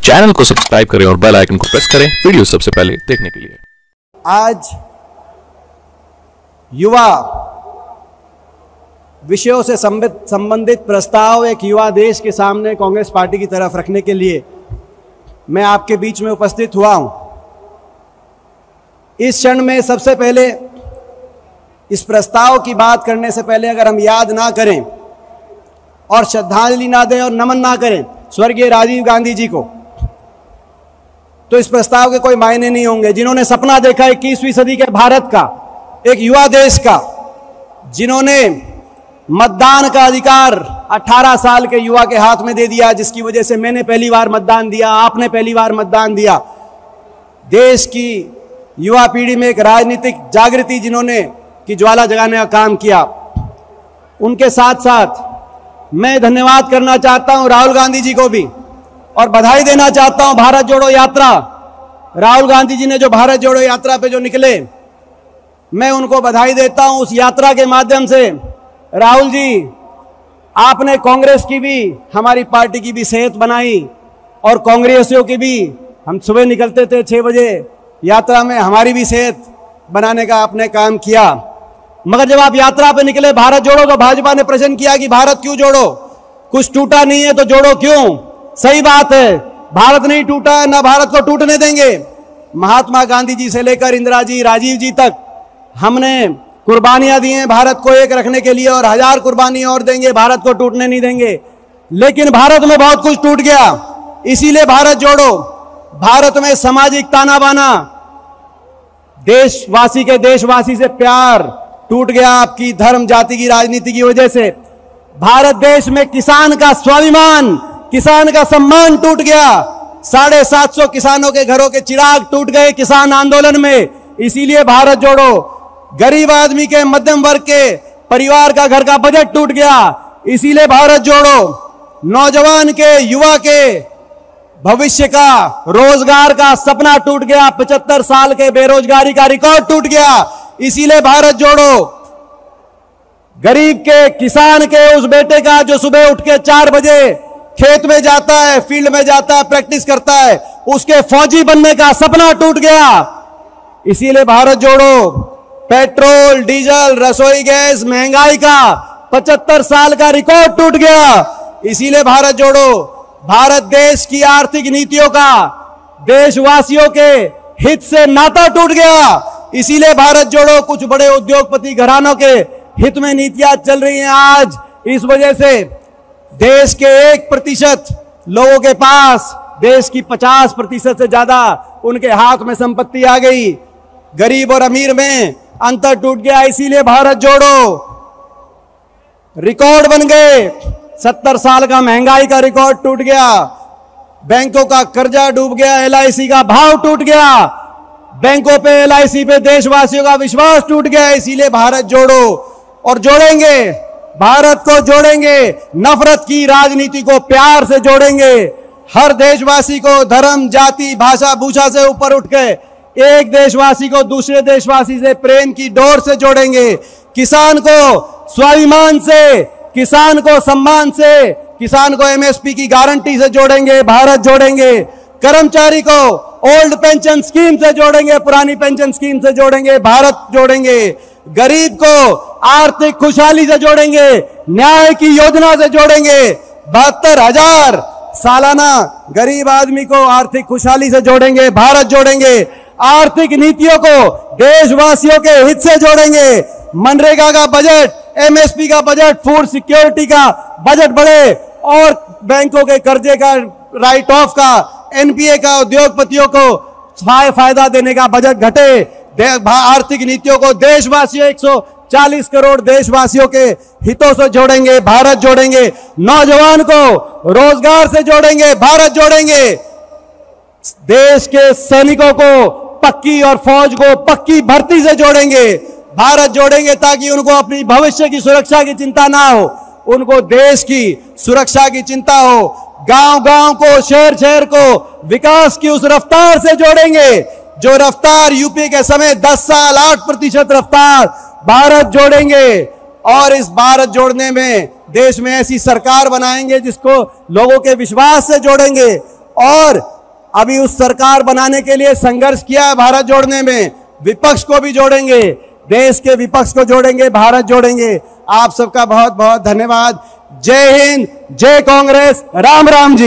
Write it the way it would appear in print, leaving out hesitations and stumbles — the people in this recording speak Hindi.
चैनल को सब्सक्राइब करें और बेल आइकन को प्रेस करें वीडियो सबसे पहले देखने के लिए। आज युवा विषयों से संबंधित प्रस्ताव एक युवा देश के सामने कांग्रेस पार्टी की तरफ रखने के लिए मैं आपके बीच में उपस्थित हुआ हूं। इस क्षण में सबसे पहले इस प्रस्ताव की बात करने से पहले अगर हम याद ना करें और श्रद्धांजलि ना दें और नमन ना करें स्वर्गीय राजीव गांधी जी को, तो इस प्रस्ताव के कोई मायने नहीं होंगे। जिन्होंने सपना देखा 21वीं सदी के भारत का, एक युवा देश का, जिन्होंने मतदान का अधिकार 18 साल के युवा के हाथ में दे दिया, जिसकी वजह से मैंने पहली बार मतदान दिया, आपने पहली बार मतदान दिया। देश की युवा पीढ़ी में एक राजनीतिक जागृति जिन्होंने की ज्वाला जगाने का काम किया, उनके साथ साथ मैं धन्यवाद करना चाहता हूं राहुल गांधी जी को भी और बधाई देना चाहता हूं। भारत जोड़ो यात्रा, राहुल गांधी जी ने जो भारत जोड़ो यात्रा पे जो निकले, मैं उनको बधाई देता हूं। उस यात्रा के माध्यम से राहुल जी, आपने कांग्रेस की भी, हमारी पार्टी की भी सेहत बनाई और कांग्रेसियों की भी, हम सुबह निकलते थे 6 बजे यात्रा में, हमारी भी सेहत बनाने का आपने काम किया। मगर जब आप यात्रा पे निकले भारत जोड़ो, तो भाजपा ने प्रश्न किया कि भारत क्यों जोड़ो, कुछ टूटा नहीं है तो जोड़ो क्यों। सही बात है, भारत नहीं टूटा है, ना भारत को टूटने देंगे। महात्मा गांधी जी से लेकर इंदिरा जी, राजीव जी तक हमने कुर्बानियां दी हैं भारत को एक रखने के लिए, और 1000 कुर्बानियां और देंगे, भारत को टूटने नहीं देंगे। लेकिन भारत में बहुत कुछ टूट गया, इसीलिए भारत जोड़ो। भारत में सामाजिक ताना बाना, देशवासी के देशवासी से प्यार टूट गया आपकी धर्म जाति की राजनीति की वजह से। भारत देश में किसान का स्वाभिमान, किसान का सम्मान टूट गया। 750 किसानों के घरों के चिराग टूट गए किसान आंदोलन में, इसीलिए भारत जोड़ो। गरीब आदमी के, मध्यम वर्ग के परिवार का घर का बजट टूट गया, इसीलिए भारत जोड़ो। नौजवान के, युवा के भविष्य का, रोजगार का सपना टूट गया। 75 साल के बेरोजगारी का रिकॉर्ड टूट गया, इसीलिए भारत जोड़ो। गरीब के, किसान के उस बेटे का जो सुबह उठ के 4 बजे खेत में जाता है, फील्ड में जाता है, प्रैक्टिस करता है, उसके फौजी बनने का सपना टूट गया, इसीलिए भारत जोड़ो। पेट्रोल, डीजल, रसोई गैस महंगाई का 75 साल का रिकॉर्ड टूट गया, इसीलिए भारत जोड़ो। भारत देश की आर्थिक नीतियों का देशवासियों के हित से नाता टूट गया, इसीलिए भारत जोड़ो। कुछ बड़े उद्योगपति घरानों के हित में नीतियां चल रही हैं आज, इस वजह से देश के 1% लोगों के पास देश की 50% से ज्यादा उनके हाथ में संपत्ति आ गई। गरीब और अमीर में अंतर टूट गया, इसीलिए भारत जोड़ो। रिकॉर्ड बन गए, 70 साल का महंगाई का रिकॉर्ड टूट गया, बैंकों का कर्जा डूब गया, LIC का भाव टूट गया, बैंकों पे, LIC पे देशवासियों का विश्वास टूट गया, इसीलिए भारत जोड़ो। और जोड़ेंगे, भारत को जोड़ेंगे, नफरत की राजनीति को प्यार से जोड़ेंगे। हर देशवासी को धर्म, जाति, भाषा, भूषा से ऊपर उठ के एक देशवासी को दूसरे देशवासी से प्रेम की डोर से जोड़ेंगे। किसान को स्वाभिमान से, किसान को सम्मान से, किसान को MSP की गारंटी से जोड़ेंगे, भारत जोड़ेंगे। कर्मचारी को ओल्ड पेंशन स्कीम से जोड़ेंगे, पुरानी पेंशन स्कीम से जोड़ेंगे, भारत जोड़ेंगे। गरीब को आर्थिक खुशहाली से जोड़ेंगे, न्याय की योजना से जोड़ेंगे। 72,000 सालाना गरीब आदमी को आर्थिक खुशहाली से जोड़ेंगे, भारत जोड़ेंगे। आर्थिक नीतियों को देशवासियों के हित से जोड़ेंगे। मनरेगा का बजट, MSP का बजट, फूड सिक्योरिटी का बजट बढ़े और बैंकों के कर्जे का, राइट ऑफ का, NPA का, उद्योगपतियों को फायदा देने का बजट घटे। आर्थिक नीतियों को देशवासियों, 140 करोड़ देशवासियों के हितों से जोड़ेंगे, भारत जोड़ेंगे। नौजवान को रोजगार से जोड़ेंगे, भारत जोड़ेंगे। देश के सैनिकों को पक्की और फौज को पक्की भर्ती से जोड़ेंगे, भारत जोड़ेंगे, ताकि उनको अपनी भविष्य की सुरक्षा की चिंता ना हो, उनको देश की सुरक्षा की चिंता हो। गांव गांव को, शहर शहर को विकास की उस रफ्तार से जोड़ेंगे जो रफ्तार यूपी के समय 10 साल 8% रफ्तार, भारत जोड़ेंगे। और इस भारत जोड़ने में देश में ऐसी सरकार बनाएंगे जिसको लोगों के विश्वास से जोड़ेंगे और अभी उस सरकार बनाने के लिए संघर्ष किया है भारत जोड़ने में। विपक्ष को भी जोड़ेंगे, देश के विपक्ष को जोड़ेंगे, भारत जोड़ेंगे। आप सबका बहुत बहुत धन्यवाद। जय हिंद, जय कांग्रेस, राम राम जी।